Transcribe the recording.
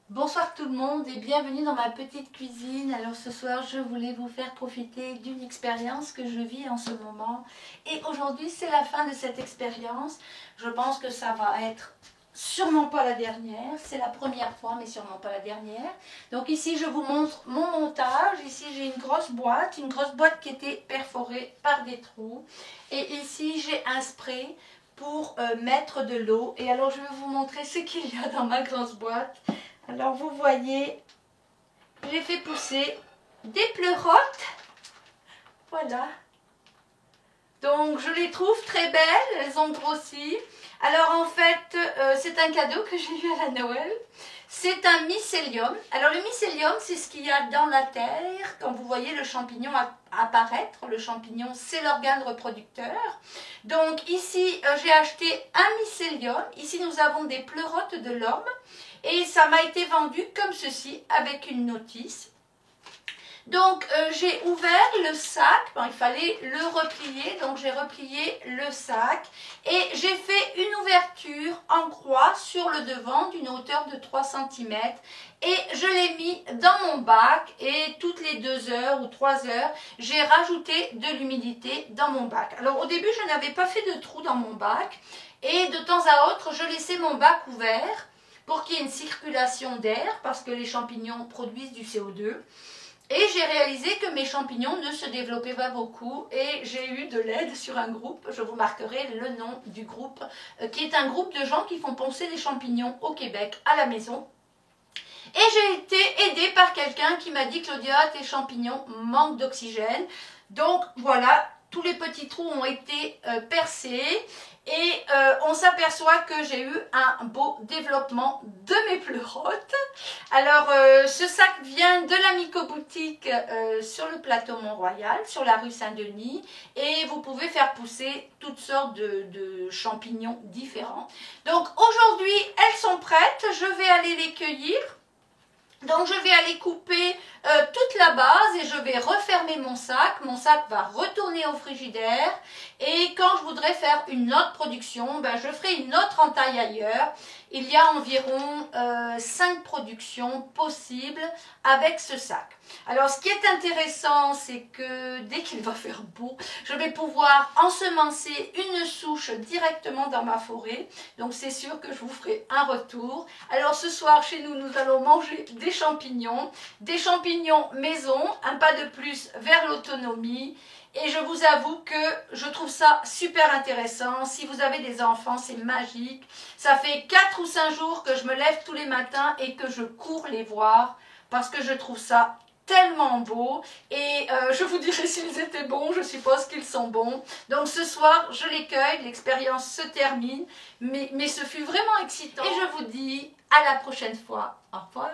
Bonsoir tout le monde et bienvenue dans ma petite cuisine. Alors ce soir je voulais vous faire profiter d'une expérience que je vis en ce moment. Et aujourd'hui c'est la fin de cette expérience. Je pense que ça va être sûrement pas la dernière. C'est la première fois mais sûrement pas la dernière. Donc ici je vous montre mon montage. Ici j'ai une grosse boîte qui était perforée par des trous. Et ici j'ai un spray pour mettre de l'eau. Et alors je vais vous montrer ce qu'il y a dans ma grosse boîte. Alors vous voyez, j'ai fait pousser des pleurotes. Voilà. Donc je les trouve très belles, elles ont grossi. Alors en fait, c'est un cadeau que j'ai eu à la Noël. C'est un mycélium. Alors le mycélium, c'est ce qu'il y a dans la terre. Quand vous voyez le champignon apparaître, le champignon, c'est l'organe reproducteur. Donc ici, j'ai acheté un mycélium. Ici, nous avons des pleurotes de l'homme. Et ça m'a été vendu comme ceci, avec une notice. Donc j'ai ouvert le sac, bon, il fallait le replier, donc j'ai replié le sac et j'ai fait une ouverture en croix sur le devant d'une hauteur de 3 cm et je l'ai mis dans mon bac et toutes les 2 heures ou 3 heures, j'ai rajouté de l'humidité dans mon bac. Alors au début je n'avais pas fait de trou dans mon bac et de temps à autre je laissais mon bac ouvert pour qu'il y ait une circulation d'air parce que les champignons produisent du CO2. Et j'ai réalisé que mes champignons ne se développaient pas beaucoup et j'ai eu de l'aide sur un groupe, je vous marquerai le nom du groupe, qui est un groupe de gens qui font poncer des champignons au Québec à la maison. Et j'ai été aidée par quelqu'un qui m'a dit: Claudia, tes champignons manquent d'oxygène. Donc voilà, tous les petits trous ont été percés et on s'aperçoit que j'ai eu un beau développement de mes pleurotes. Alors ce sac vient de la Myco-boutique sur le plateau Mont-Royal, sur la rue Saint-Denis, et vous pouvez faire pousser toutes sortes de champignons différents. Donc aujourd'hui elles sont prêtes, je vais aller les cueillir. Donc je vais aller couper toute la base et je vais refermer mon sac. Mon sac va retourner au frigidaire et quand je voudrais faire une autre production, ben, je ferai une autre entaille ailleurs. Il y a environ 5 productions possibles avec ce sac. Alors ce qui est intéressant, c'est que dès qu'il va faire beau, je vais pouvoir ensemencer une souche directement dans ma forêt. Donc c'est sûr que je vous ferai un retour. Alors ce soir chez nous, nous allons manger des champignons maison, un pas de plus vers l'autonomie. Et je vous avoue que je trouve ça super intéressant. Si vous avez des enfants, c'est magique. Ça fait 4 ou 5 jours que je me lève tous les matins et que je cours les voir parce que je trouve ça tellement beau. Et je vous dirai s'ils étaient bons, je suppose qu'ils sont bons. Donc ce soir, je les cueille, l'expérience se termine. Mais ce fut vraiment excitant. Et je vous dis à la prochaine fois. Au revoir.